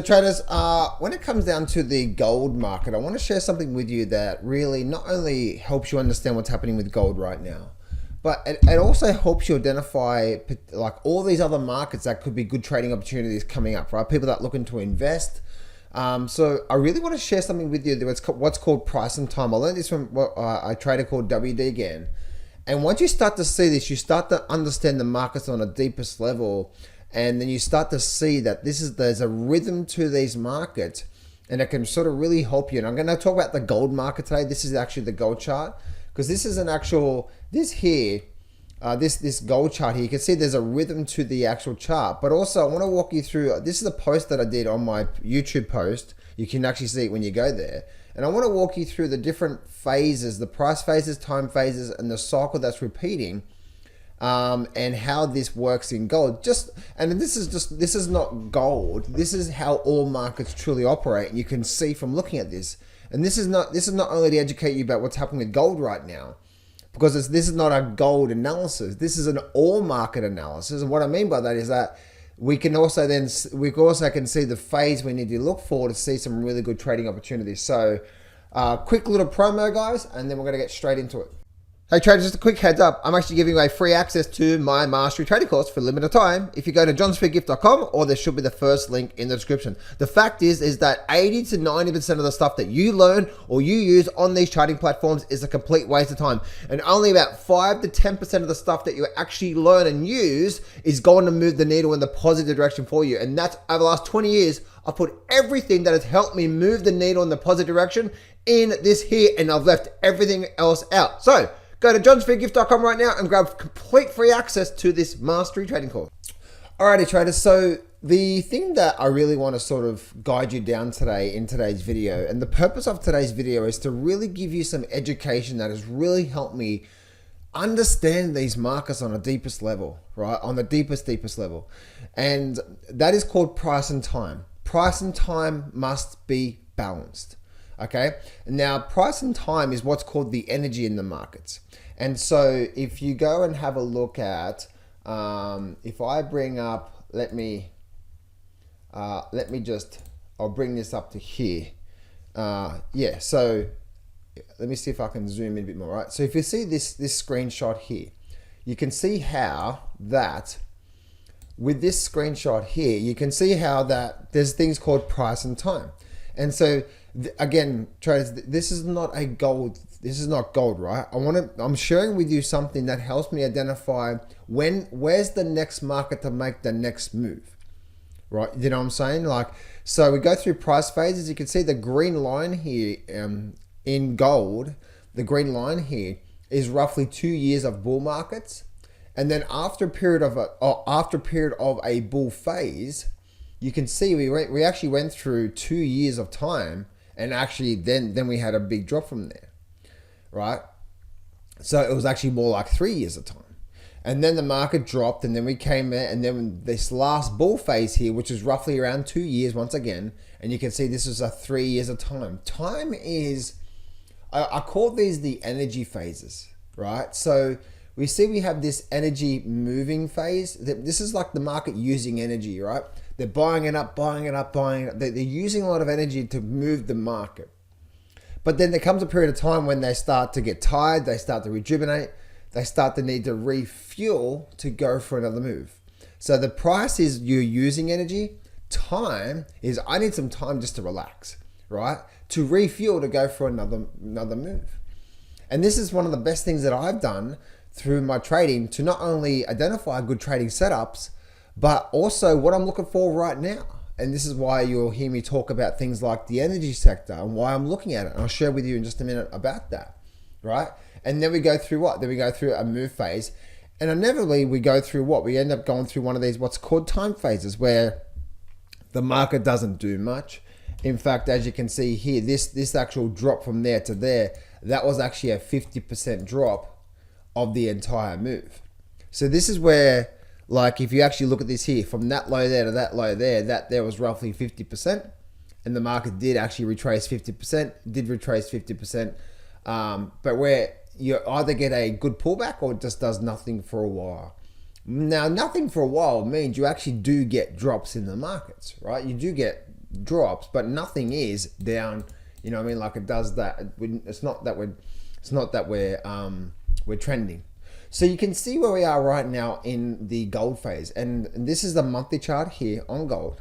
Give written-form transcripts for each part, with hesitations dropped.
traders, when it comes down to the gold market, I want to share something with you that really not only helps you understand what's happening with gold right now, but it also helps you identify like all these other markets that could be good trading opportunities coming up, right? People that are looking to invest. So I really want to share something with you that's what's called price and time. I learned this from a trader called GANN. And once you start to see this, you start to understand the markets on a deepest level. And then you start to see that there's a rhythm to these markets, and it can sort of really help you. And I'm going to talk about the gold market today. This is actually the gold chart, because this is an actual, this gold chart here, you can see there's a rhythm to the actual chart. But also I want to walk you through, this is a post that I did on my YouTube post. You can actually see it when you go there. And I want to walk you through the different phases, the price phases, time phases, and the cycle that's repeating. And how this works in gold. This is not gold. This is how all markets truly operate, and you can see from looking at this. And this is not only to educate you about what's happening with gold right now, because this is not a gold analysis. This is an all market analysis. And what I mean by that is that we also can see the phase we need to look for to see some really good trading opportunities. So, quick little promo, guys, and then we're gonna get straight into it. Hey traders, just a quick heads up. I'm actually giving away free access to my mastery trading course for a limited time. If you go to johnsfreegift.com, or there should be the first link in the description. The fact is that 80 to 90% of the stuff that you learn or you use on these trading platforms is a complete waste of time. And only about 5 to 10% of the stuff that you actually learn and use is going to move the needle in the positive direction for you. And that's over the last 20 years, I've put everything that has helped me move the needle in the positive direction in this here, and I've left everything else out. So, go to johnsfreegift.com right now and grab complete free access to this mastery trading course. Alrighty traders, so the thing that I really want to sort of guide you down today in today's video, and the purpose of today's video is to really give you some education that has really helped me understand these markets on a deepest level, right? On the deepest level. And that is called price and time. Price and time must be balanced. Okay, now price and time is what's called the energy in the markets. And so if you go and have a look at, if I bring up, I'll bring this up to here. Yeah, so let me see if I can zoom in a bit more, right? So if you see this screenshot here, you can see how that, with this screenshot here, you can see how that there's things called price and time. And so again, traders, this is not gold, right? I'm sharing with you something that helps me identify where's the next market to make the next move, right? You know what I'm saying? Like, so we go through price phases. You can see the green line here in gold. The green line here is roughly 2 years of bull markets, and then after a period of a bull phase, you can see we actually went through 2 years of time. And actually then we had a big drop from there, right? So it was actually more like 3 years of time. And then the market dropped, and then we came in, and then this last bull phase here, which is roughly around 2 years once again, and you can see this is a 3 years of time. Time is, I call these the energy phases, right? So we have this energy moving phase. This is like the market using energy, right? They're buying it up. They're using a lot of energy to move the market. But then there comes a period of time when they start to get tired, they start to rejuvenate, they start to need to refuel to go for another move. So the price is you're using energy. Time is I need some time just to relax, right? To refuel to go for another move. And this is one of the best things that I've done through my trading to not only identify good trading setups, but also what I'm looking for right now. And this is why you'll hear me talk about things like the energy sector and why I'm looking at it. And I'll share with you in just a minute about that, right? And then we go through what? Then we go through a move phase. And inevitably we go through what? We end up going through one of these what's called time phases, where the market doesn't do much. In fact, as you can see here, this actual drop from there to there, that was actually a 50% drop of the entire move. So this is where, like, if you actually look at this here, from that low there to that low there, that there was roughly 50%, and the market did actually retrace 50%, but where you either get a good pullback or it just does nothing for a while. Now, nothing for a while means you actually do get drops in the markets, right? You do get drops, but nothing is down. You know what I mean? Like it does that. It's not that we're trending. So you can see where we are right now in the gold phase, and this is the monthly chart here on gold,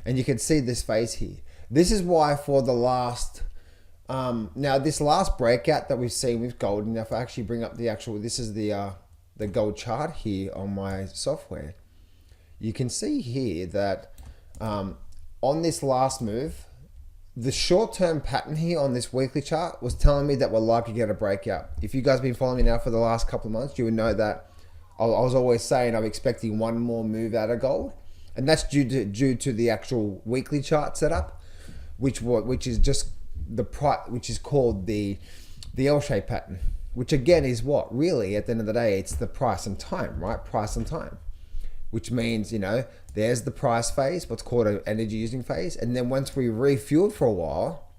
and you can see this phase here. This is why for the last now this last breakout that we've seen with gold, and if I actually bring up the actual, this is the gold chart here on my software, you can see here that on this last move, the short-term pattern here on this weekly chart was telling me that we're likely to get a breakout. If you guys have been following me now for the last couple of months, you would know that I was always saying I'm expecting one more move out of gold, and that's due to the actual weekly chart setup, which is just the price, which is called the L-shaped pattern, which again is what really at the end of the day it's the price and time, right? Price and time, which means, you know, there's the price phase, what's called an energy using phase. And then once we refueled for a while,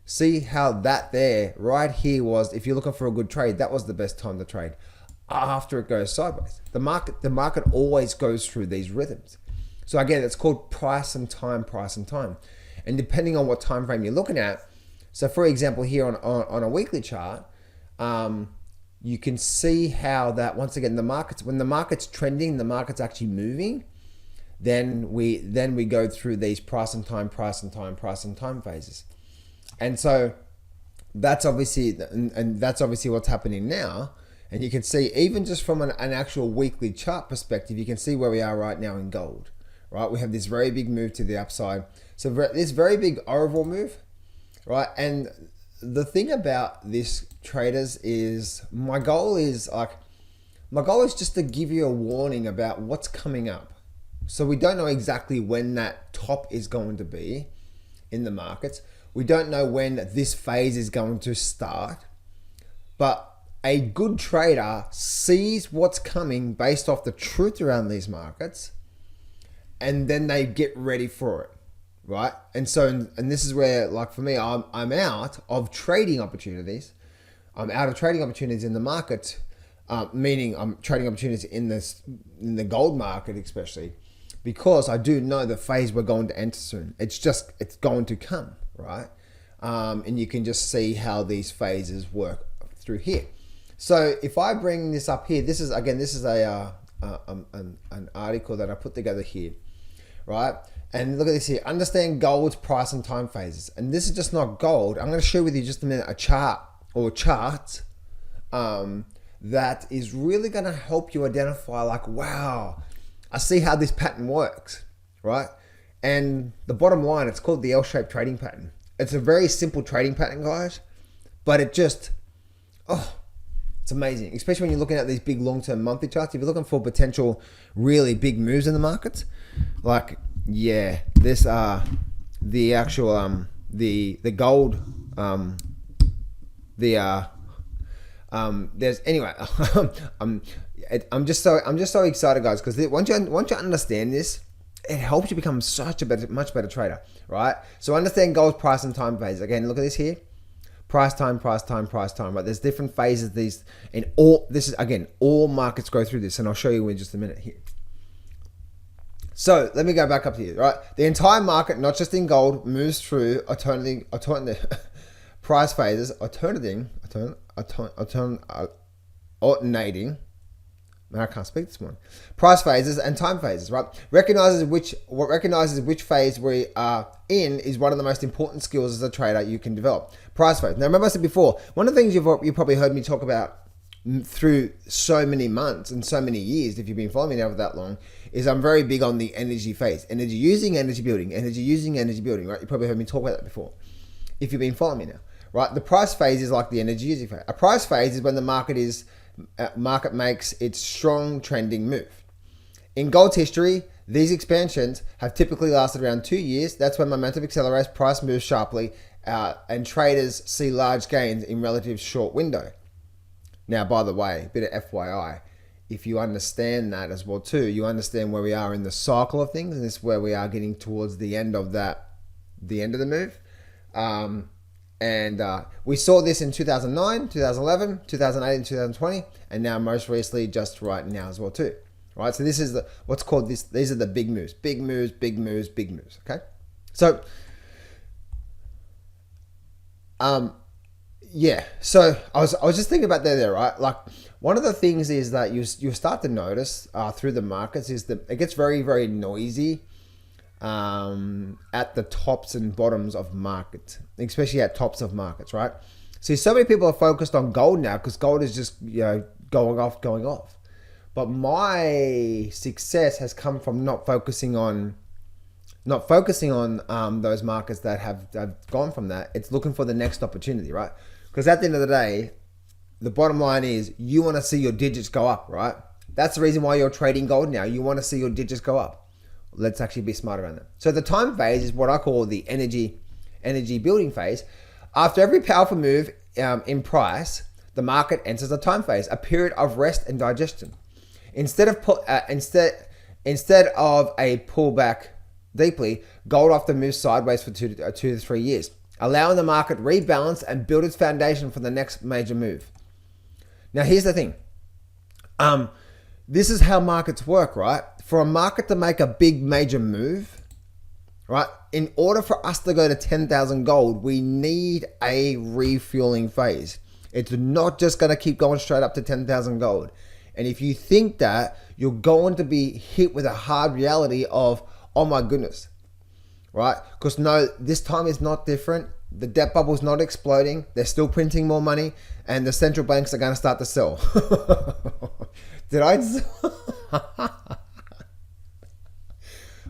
see how that there right here was, if you're looking for a good trade, that was the best time to trade after it goes sideways. The market always goes through these rhythms. So again, it's called price and time, price and time. And depending on what time frame you're looking at, so for example, here on a weekly chart, you can see how that once again when the market's trending, the market's actually moving, then we go through these price and time, price and time, price and time phases. And so that's obviously what's happening now. And you can see even just from an actual weekly chart perspective, you can see where we are right now in gold, right? We have this very big move to the upside. So this very big overall move, right? And the thing about this, traders, is my goal is just to give you a warning about what's coming up. So we don't know exactly when that top is going to be in the markets. We don't know when this phase is going to start, but a good trader sees what's coming based off the truth around these markets, and then they get ready for it. Right. And so, and this is where, like for me, I'm out of trading opportunities. I'm out of trading opportunities in the market, meaning I'm trading opportunities in the gold market, especially because I do know the phase we're going to enter soon. It's going to come, right? And you can just see how these phases work through here. So if I bring this up here, this is an article that I put together here, right? And look at this here. Understand gold's price and time phases. And this is just not gold. I'm going to share with you just a minute a chart or charts that is really going to help you identify, like, wow, I see how this pattern works, right? And the bottom line, it's called the L-shaped trading pattern. It's a very simple trading pattern, guys, but it just, it's amazing, especially when you're looking at these big long-term monthly charts. If you're looking for potential really big moves in the markets, like, yeah, this the actual the gold there's anyway I'm just so excited, guys, because once you understand this, it helps you become much better trader, right? So understand gold's price and time phase. Again, look at this here. Price time, price time, price time, right? There's different phases. These and all markets go through this, and I'll show you in just a minute here. So let me go back up here, right? The entire market, not just in gold, moves through alternating price phases, alternating. Man, I can't speak this morning. Price phases and time phases, right? Recognizes which phase we are in is one of the most important skills as a trader you can develop. Price phase. Now, remember I said before, one of the things you've probably heard me talk about through so many months and so many years, if you've been following me now for that long, is I'm very big on the energy phase. Energy using, energy building, energy using, energy building, right? You probably heard me talk about that before, if you've been following me now, right? The price phase is like the energy using phase. A price phase is when the market makes its strong trending move. In gold's history, these expansions have typically lasted around 2 years. That's when momentum accelerates, price moves sharply, and traders see large gains in relative short window. Now, by the way, a bit of FYI, if you understand that as well too, you understand where we are in the cycle of things, and this is where we are getting towards the end of the move. And we saw this in 2009, 2011, 2008, and 2020, and now most recently just right now as well too. Right, so this is these are the big moves, big moves, big moves, big moves. Okay, So, yeah. So I was just thinking about that there, right? Like one of the things is that you start to notice through the markets is that it gets very, very noisy at the tops and bottoms of markets, especially at tops of markets, right? See, so many people are focused on gold now because gold is just, going off. But my success has come from not focusing on those markets that have gone from that. It's looking for the next opportunity, right? Because at the end of the day, the bottom line is you want to see your digits go up, right? That's the reason why you're trading gold now. You want to see your digits go up. Let's actually be smart around that. So the time phase is what I call the energy building phase. After every powerful move in price, the market enters a time phase, a period of rest and digestion. Instead of a pullback deeply, gold often moves sideways for 2 to 3 years, allowing the market rebalance and build its foundation for the next major move. Now, here's the thing. This is how markets work, right? For a market to make a big major move, right? In order for us to go to 10,000 gold, we need a refueling phase. It's not just going to keep going straight up to 10,000 gold. And if you think that, you're going to be hit with a hard reality of, oh my goodness, right? Because no, this time is not different. The debt bubble's not exploding. They're still printing more money, and the central banks are going to start to sell. Did I?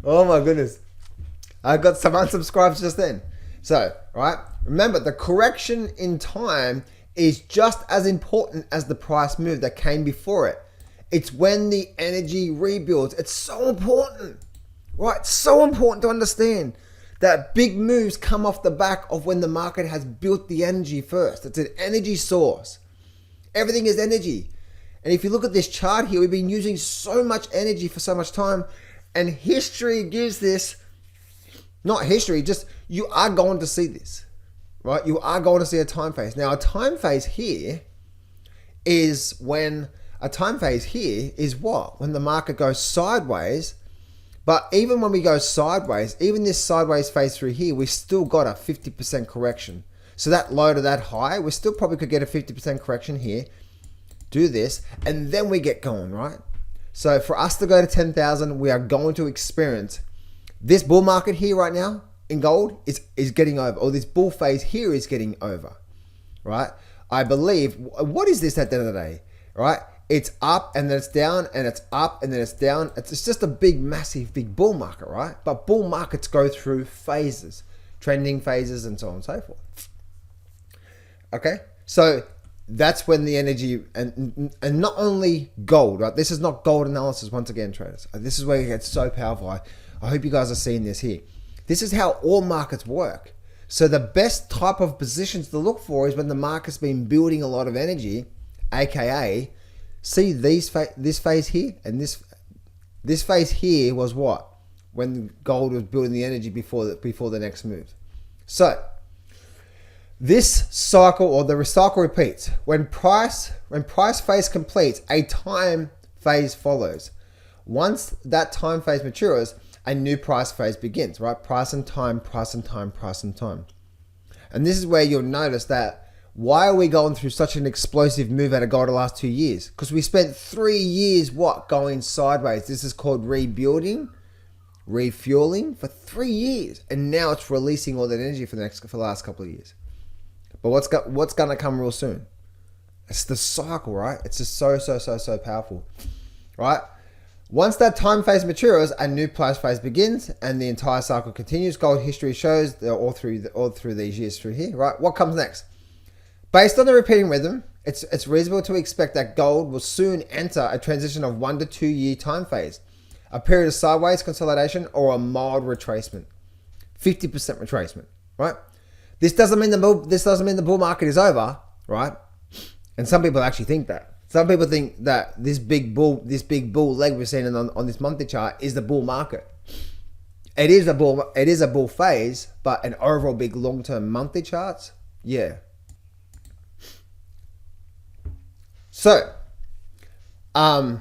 Oh my goodness. I got some unsubscribes just then. So, right? Remember, the correction in time is just as important as the price move that came before it. It's when the energy rebuilds. It's so important, right? It's so important to understand that big moves come off the back of when the market has built the energy first. It's an energy source. Everything is energy. And if you look at this chart here, we've been using so much energy for so much time, and history gives this, not history, just you are going to see this, right? You are going to see a time phase. Now, a time phase here is what? When the market goes sideways. But even when we go sideways, even this sideways phase through here, we still got a 50% correction. So that low to that high, we still probably could get a 50% correction here. Do this, and then we get going, right? So for us to go to 10,000, we are going to experience this bull market here right now in gold is getting over, or this bull phase here is getting over, right? I believe, what is this at the end of the day, right? It's up and then it's down and it's up and then it's down. It's just a big, massive, big bull market, right? But bull markets go through phases, trending phases and so on and so forth. Okay, so that's when the energy, and not only gold, right? This is not gold analysis once again, traders. This is where it gets so powerful. I hope you guys are seeing this here. This is how all markets work. So the best type of positions to look for is when the market's been building a lot of energy, aka, see this phase here, and this phase here was what? When gold was building the energy before the next move. So this cycle, or the cycle, repeats. When price phase completes, a time phase follows. Once that time phase matures, a new price phase begins, right? Price and time, price and time, price and time. And this is where you'll notice that why are we going through such an explosive move out of gold the last 2 years? Because we spent 3 years, going sideways. This is called rebuilding, refueling for 3 years. And now it's releasing all that energy for the last couple of years. But what's going to come real soon? It's the cycle, right? It's just so powerful, right? Once that time phase matures, a new price phase begins, and the entire cycle continues. Gold history shows that all through these years through here, right? What comes next? Based on the repeating rhythm, it's reasonable to expect that gold will soon enter a transition of 1 to 2 year time phase, a period of sideways consolidation, or a mild retracement, 50% retracement, right? This doesn't mean the bull market is over, right? And some people actually think that. Some people think that this big bull leg we're seeing on this monthly chart is the bull market. It is a bull phase, but an overall big long-term monthly charts, yeah. So, a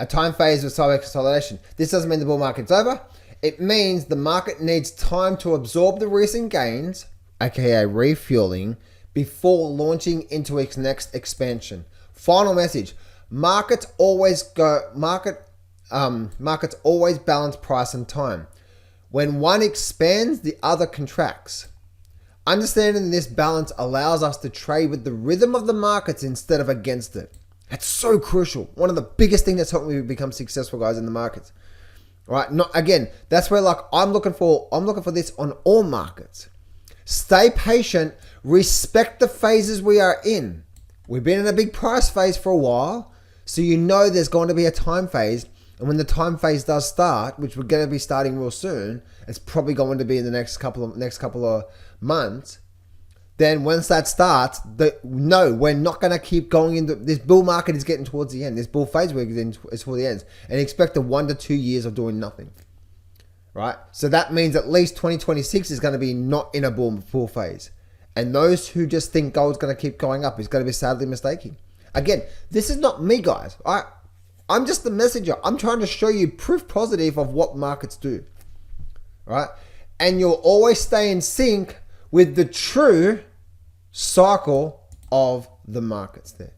time phase of sideways consolidation. This doesn't mean the bull market's over. It means the market needs time to absorb the recent gains, aka refueling, before launching into its next expansion. Final message: markets always balance price and time. When one expands, the other contracts. Understanding this balance allows us to trade with the rhythm of the markets instead of against it. That's so crucial. One of the biggest things that's helped me become successful, guys, in the markets. Right? That's where I'm looking for this on all markets. Stay patient, respect the phases we are in. We've been in a big price phase for a while, so you know there's going to be a time phase. And when the time phase does start, which we're going to be starting real soon, it's probably going to be in the next couple of months. Then once that starts, no, we're not going to keep going into this bull market is getting towards the end. This bull phase we're getting is toward the end, and expect 1 to 2 years of doing nothing. Right? So that means at least 2026 is going to be not in a bull phase. And those who just think gold's going to keep going up is going to be sadly mistaken. Again, this is not me, guys. I'm just the messenger. I'm trying to show you proof positive of what markets do. Right? And you'll always stay in sync with the true cycle of the markets there.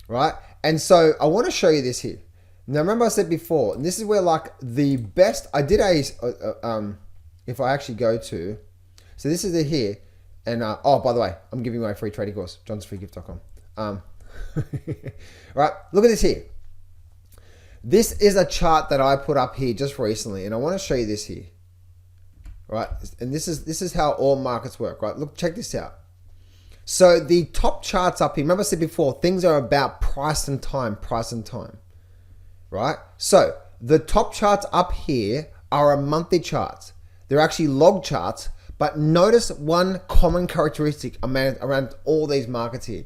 Right? And so I want to show you this here. Now, remember I said before, and this is where the best, I did if I actually go to, so this is it here. And, by the way, I'm giving away a free trading course, johnsfreegift.com. Right, look at this here. This is a chart that I put up here just recently, and I want to show you this here. Right, and this is how all markets work, right? Look, check this out. So the top charts up here, remember I said before, things are about price and time, right? So the top charts up here are a monthly charts. They're actually log charts, but notice one common characteristic around all these markets here.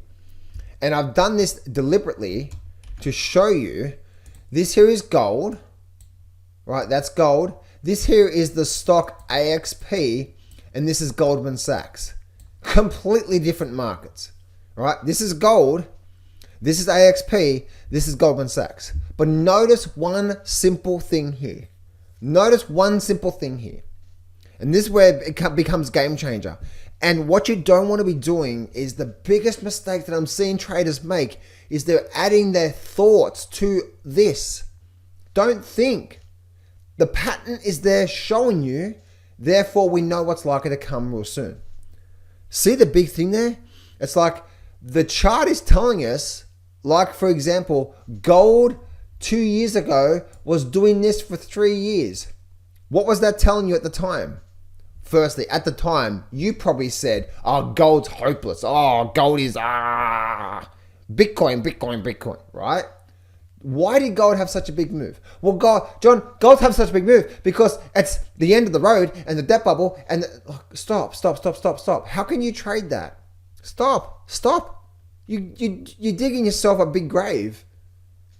And I've done this deliberately to show you. This here is gold, right? That's gold. This here is the stock AXP, and this is Goldman Sachs. Completely different markets, right? This is gold. This is AXP. This is Goldman Sachs. But notice one simple thing here. And this is where it becomes game changer. And what you don't want to be doing is the biggest mistake that I'm seeing traders make is they're adding their thoughts to this. Don't think. The pattern is there showing you, therefore we know what's likely to come real soon. See the big thing there? It's like the chart is telling us, like for example, gold 2 years ago was doing this for 3 years. What was that telling you at the time? Firstly, at the time, you probably said, oh, gold's hopeless. Oh, gold is, Bitcoin, right? Why did gold have such a big move? Well, gold have such a big move because it's the end of the road and the debt bubble and stop. How can you trade that? Stop. You're digging yourself a big grave.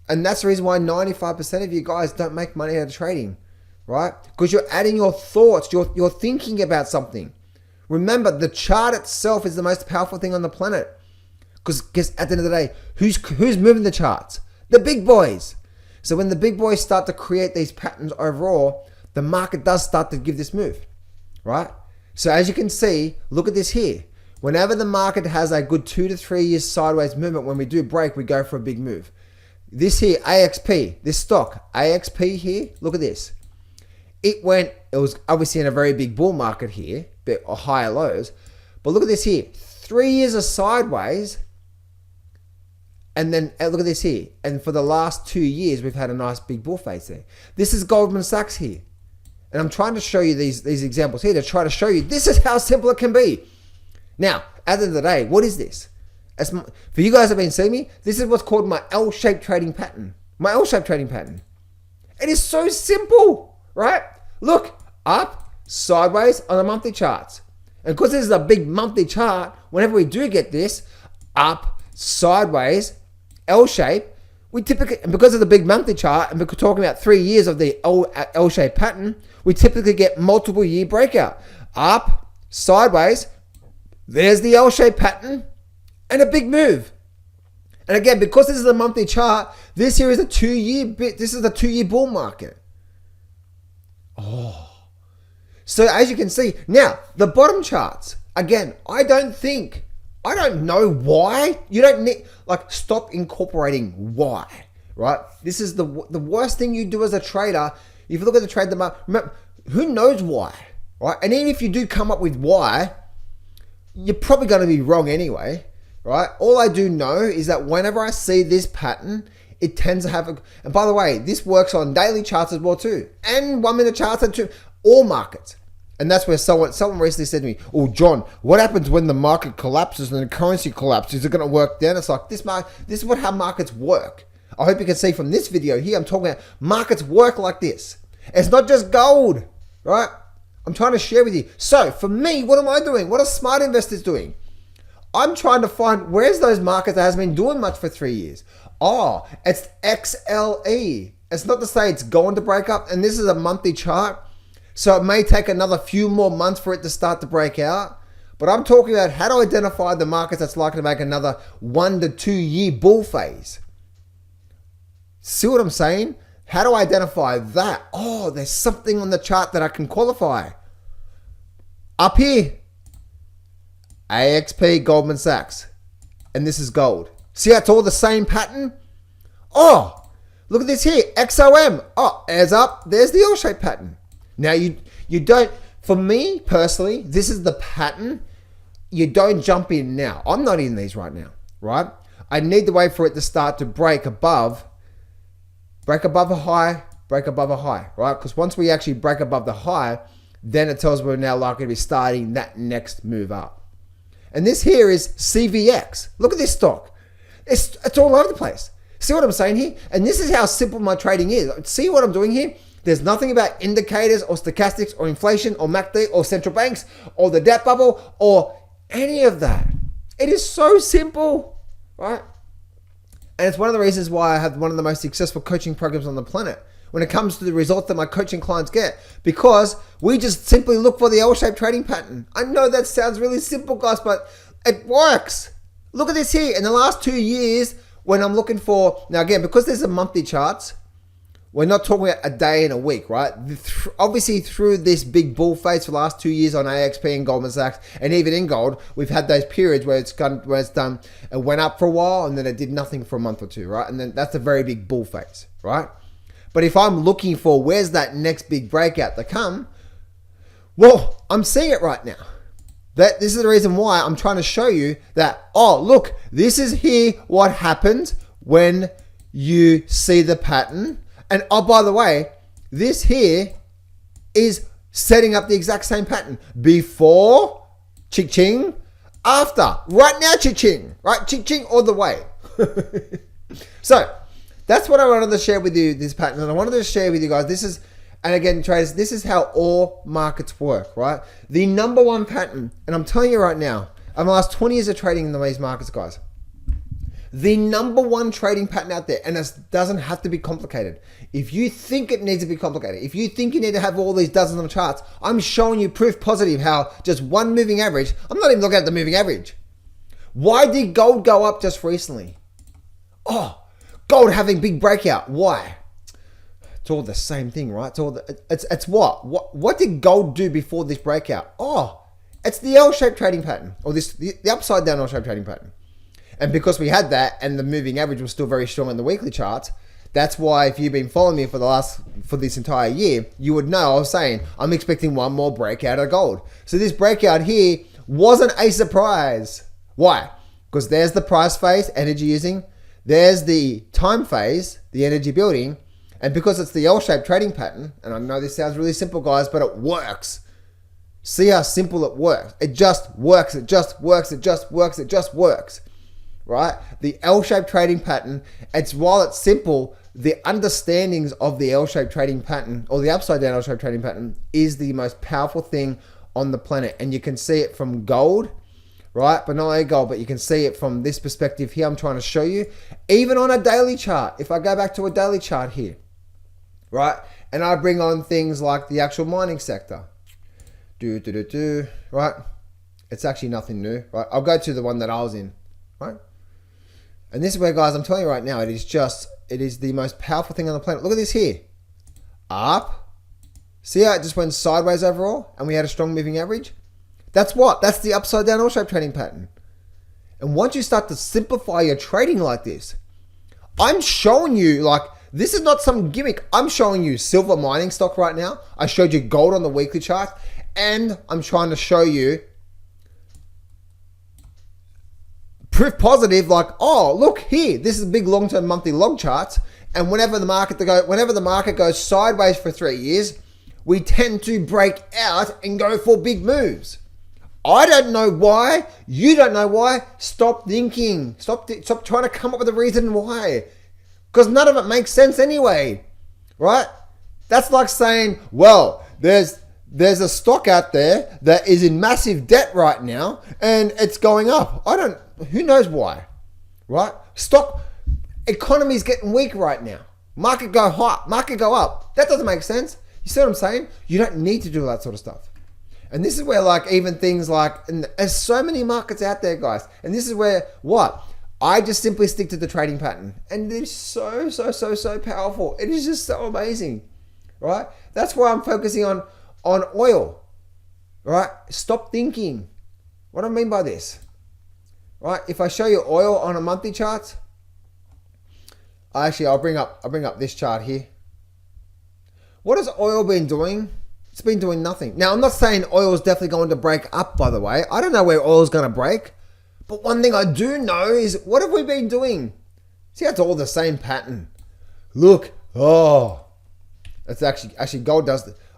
And that's the reason why 95% of you guys don't make money out of trading. Right? Because you're adding your thoughts, you're thinking about something. Remember, the chart itself is the most powerful thing on the planet. Because at the end of the day, who's moving the charts? The big boys. So when the big boys start to create these patterns overall, the market does start to give this move. Right? So as you can see, look at this here. Whenever the market has a good 2 to 3 years sideways movement, when we do break, we go for a big move. This here, AXP, this stock, AXP here, look at this. It was obviously in a very big bull market here, but higher lows. But look at this here, 3 years of sideways. And then look at this here. And for the last 2 years, we've had a nice big bull phase there. This is Goldman Sachs here. And I'm trying to show you these examples here to try to show you this is how simple it can be. Now, at the end of the day, what is this? For you guys that have been seeing me, this is what's called my L-shaped trading pattern. It is so simple. Right? Look, up, sideways on the monthly charts. And because this is a big monthly chart, whenever we do get this, up, sideways, L-shape, we typically, and because of the big monthly chart, and we're talking about 3 years of the L-shaped pattern, we typically get multiple year breakout. Up, sideways, there's the L-shaped pattern, and a big move. And again, because this is a monthly chart, this here is a 2 year bit, this is a 2 year bull market. So as you can see, now the bottom charts, again, I don't know why. You don't need, like, stop incorporating why, right? This is the worst thing you do as a trader. If you look at the trade, remember, who knows why, right? And even if you do come up with why, you're probably going to be wrong anyway, right? All I do know is that whenever I see this pattern, it tends to have and by the way, this works on daily charts as well too, and 1 minute charts and all markets. And that's where someone recently said to me, "Oh, John, what happens when the market collapses and the currency collapses? Is it going to work then?" It's like, this is how markets work. I hope you can see from this video here, I'm talking about markets work like this. It's not just gold, right? I'm trying to share with you. So for me, what am I doing? What are smart investors doing? I'm trying to find where's those markets that hasn't been doing much for 3 years. Oh, it's XLE. It's not to say it's going to break up, and this is a monthly chart. So it may take another few more months for it to start to break out. But I'm talking about how to identify the markets that's likely to make another 1 to 2 year bull phase. See what I'm saying? How do I identify that? Oh, there's something on the chart that I can qualify. Up here, AXP, Goldman Sachs. And this is gold. See how it's all the same pattern? Oh, look at this here, XOM. Oh, there's up, there's the L-shaped pattern. Now you don't, for me personally, this is the pattern. You don't jump in now. I'm not in these right now, right? I need to wait for it to start to break above a high, right? Because once we actually break above the high, then it tells we're now likely to be starting that next move up. And this here is CVX. Look at this stock. It's all over the place. See what I'm saying here? And this is how simple my trading is. See what I'm doing here? There's nothing about indicators or stochastics or inflation or MACD or central banks or the debt bubble or any of that. It is so simple, right? And it's one of the reasons why I have one of the most successful coaching programs on the planet when it comes to the results that my coaching clients get, because we just simply look for the L-shaped trading pattern. I know that sounds really simple, guys, but it works. Look at this here. In the last 2 years, when I'm looking for, now again, because there's a monthly charts, we're not talking about a day and a week, right? Obviously, through this big bull phase for the last 2 years on AXP and Goldman Sachs, and even in gold, we've had those periods where it went up for a while and then it did nothing for a month or two, right? And then that's a very big bull phase, right? But if I'm looking for where's that next big breakout to come, well, I'm seeing it right now. This is the reason why I'm trying to show you that, oh, look, this is here what happens when you see the pattern. And oh, by the way, this here is setting up the exact same pattern. Before, ching-ching. After, right now, ching-ching. Right, ching-ching all the way. So, that's what I wanted to share with you, this pattern. And I wanted to share with you guys, this is, and again, traders, this is how all markets work, right? The number one pattern, and I'm telling you right now, over the last 20 years of trading in these markets, guys, the number one trading pattern out there, and it doesn't have to be complicated. If you think it needs to be complicated, if you think you need to have all these dozens of charts, I'm showing you proof positive how just one moving average, I'm not even looking at the moving average. Why did gold go up just recently? Oh, gold having big breakout. Why? It's all the same thing, right? It's what did gold do before this breakout? Oh, it's the L-shaped trading pattern, or the upside down L-shaped trading pattern. And because we had that and the moving average was still very strong in the weekly charts, that's why if you've been following me for this entire year, you would know I was saying I'm expecting one more breakout of gold. So this breakout here wasn't a surprise. Why? Because there's the price phase, energy using. There's the time phase, the energy building. And because it's the L-shaped trading pattern, and I know this sounds really simple, guys, but it works. See how simple it works. It just works. It just works. It just works. It just works. Right? The L-shaped trading pattern, while it's simple, the understandings of the L-shaped trading pattern or the upside down L-shaped trading pattern is the most powerful thing on the planet. And you can see it from gold, right? But not only gold, but you can see it from this perspective here I'm trying to show you. Even on a daily chart, if I go back to a daily chart here, right? And I bring on things like the actual mining sector. Right? It's actually nothing new, right? I'll go to the one that I was in, right? And this is where, guys, I'm telling you right now, it is the most powerful thing on the planet. Look at this here. Up, See how it just went sideways overall and we had a strong moving average? That's what? That's the upside down L-shaped trading pattern. And once you start to simplify your trading like this, I'm showing you, like, this is not some gimmick. I'm showing you silver mining stock right now. I showed you gold on the weekly chart. And I'm trying to show you proof positive, like, oh, look here. This is big long-term monthly log charts. And whenever the market goes sideways for 3 years, we tend to break out and go for big moves. I don't know why. You don't know why. Stop thinking. Stop trying to come up with a reason why. Because none of it makes sense anyway. Right? That's like saying, well, there's a stock out there that is in massive debt right now and it's going up. Who knows why? Right? Stock economy is getting weak right now. Market go high, market go up. That doesn't make sense. You see what I'm saying? You don't need to do that sort of stuff. And this is where, like, even things like, and there's so many markets out there, guys. And this is where, what? I just simply stick to the trading pattern. And it's so powerful. It is just so amazing, right? That's why I'm focusing on oil, right? Stop thinking. What do I mean by this? Right? If I show you oil on a monthly chart, I'll bring up this chart here. What has oil been doing? It's been doing nothing. Now, I'm not saying oil is definitely going to break up, by the way. I don't know where oil is going to break. But one thing I do know is, what have we been doing? See, it's all the same pattern. Look. Oh. That's actually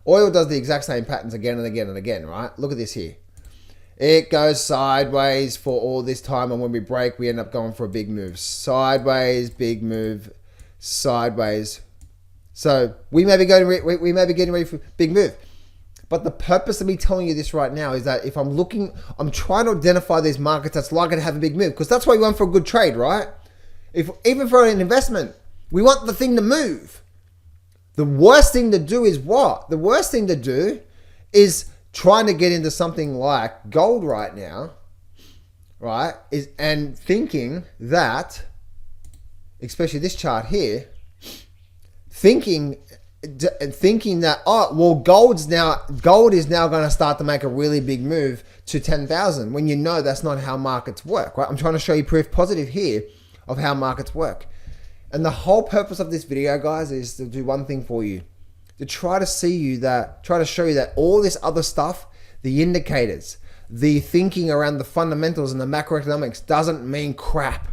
oil does the exact same patterns again and again and again, right? Look at this here. It goes sideways for all this time, and when we break, we end up going for a big move. Sideways, big move, sideways. So we may be getting ready for a big move. But the purpose of me telling you this right now is that if I'm trying to identify these markets that's likely to have a big move, because that's why you want for a good trade, right? Even for an investment, we want the thing to move. The worst thing to do is what? The worst thing to do is trying to get into something like gold right now, right? And thinking that, especially this chart here, thinking that, oh, well, gold is now going to start to make a really big move to 10,000, when you know that's not how markets work, right? I'm trying to show you proof positive here of how markets work. And the whole purpose of this video, guys, is to do one thing for you, to try to show you that all this other stuff, the indicators, the thinking around the fundamentals and the macroeconomics doesn't mean crap.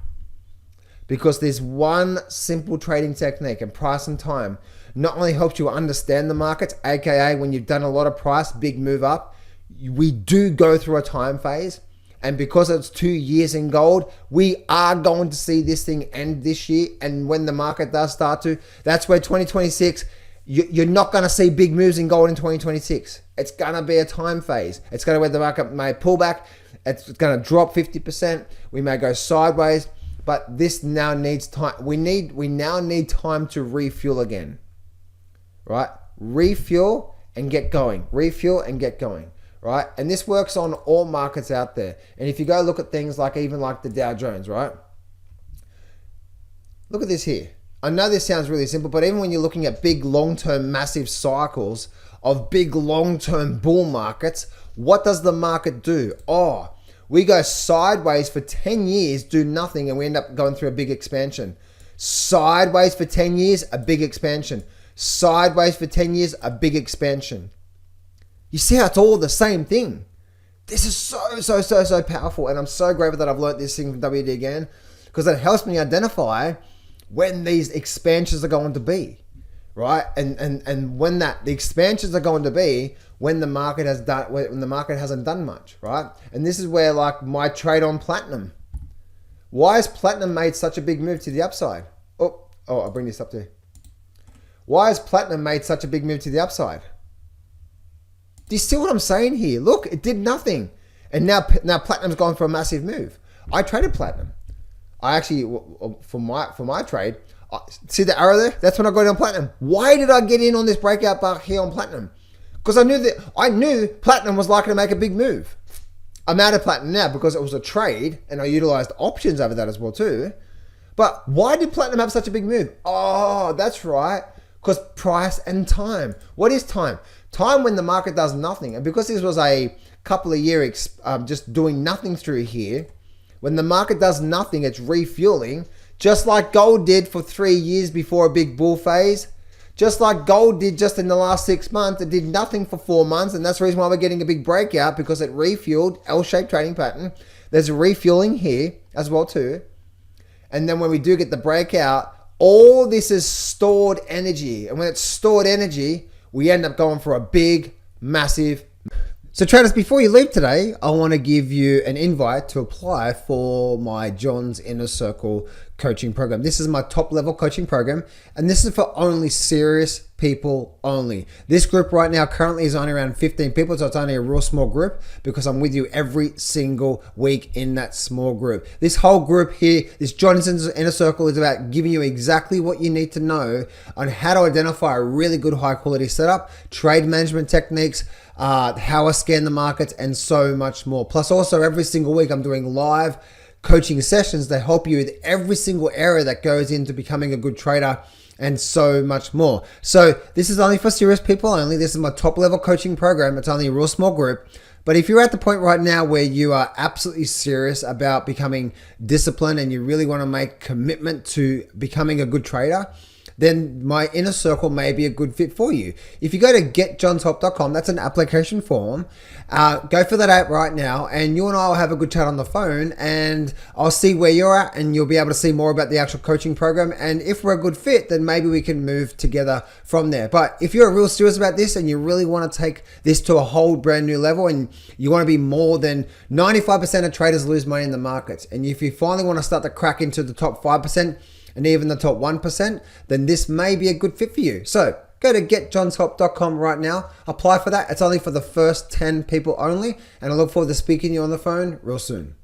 Because there's one simple trading technique, and price and time not only helps you understand the markets, aka when you've done a lot of price, big move up, we do go through a time phase. And because it's 2 years in gold, we are going to see this thing end this year. And when the market does start to, that's where 2026, you're not going to see big moves in gold in 2026. It's going to be a time phase. It's going to where the market may pull back. It's going to drop 50%. We may go sideways. But this now needs time. We now need time to refuel again, right? Refuel and get going. Refuel and get going, right? And this works on all markets out there. And if you go look at things like even like the Dow Jones, right? Look at this here. I know this sounds really simple, but even when you're looking at big long-term massive cycles of big long-term bull markets, what does the market do? Oh, we go sideways for 10 years, do nothing, and we end up going through a big expansion. Sideways for 10 years, a big expansion. Sideways for 10 years, a big expansion. You see how it's all the same thing? This is so powerful, and I'm so grateful that I've learned this thing from WD GANN, because it helps me identify when these expansions are going to be, right? And when the expansions are going to be when the market hasn't done much, right? And this is where, like, my trade on platinum. Why has platinum made such a big move to the upside? Oh, I'll bring this up there. Why has platinum made such a big move to the upside? Do you see what I'm saying here? Look, it did nothing. And now platinum's gone for a massive move. I traded platinum. I actually, for my trade, see the arrow there? That's when I got in on platinum. Why did I get in on this breakout bar here on platinum? Because I knew platinum was likely to make a big move. I'm out of platinum now because it was a trade, and I utilized options over that as well too. But why did platinum have such a big move? Oh, that's right. Because price and time. What is time? time when the market does nothing. And because this was a couple of years just doing nothing through here, when the market does nothing, it's refueling, just like gold did for 3 years before a big bull phase. Just like gold did just in the last 6 months, it did nothing for 4 months, and that's the reason why we're getting a big breakout, because it refueled, L-shaped trading pattern. There's a refueling here as well too. And then when we do get the breakout, all this is stored energy. And when it's stored energy, we end up going for a big, massive. So traders, before you leave today, I want to give you an invite to apply for my John's Inner Circle coaching program. This is my top level coaching program, and this is for only serious people only. This group right now currently is only around 15 people, so it's only a real small group because I'm with you every single week in that small group. This whole group here, this John's Inner Circle, is about giving you exactly what you need to know on how to identify a really good high quality setup, trade management techniques, how I scan the markets, and so much more. Plus also every single week I'm doing live coaching sessions that help you with every single area that goes into becoming a good trader, and so much more. So this is only for serious people only. This is my top level coaching program. It's only a real small group. But if you're at the point right now where you are absolutely serious about becoming disciplined and you really want to make commitment to becoming a good trader, then my inner circle may be a good fit for you. If you go to getjohnshelp.com, that's an application form. Go fill that out right now, and you and I will have a good chat on the phone, and I'll see where you're at, and you'll be able to see more about the actual coaching program. And if we're a good fit, then maybe we can move together from there. But if you're real serious about this and you really want to take this to a whole brand new level, and you want to be more than 95% of traders lose money in the markets, and if you finally want to start to crack into the top 5%, and even the top 1%, then this may be a good fit for you. So go to getjohnshelp.com right now. Apply for that. It's only for the first 10 people only. And I look forward to speaking to you on the phone real soon.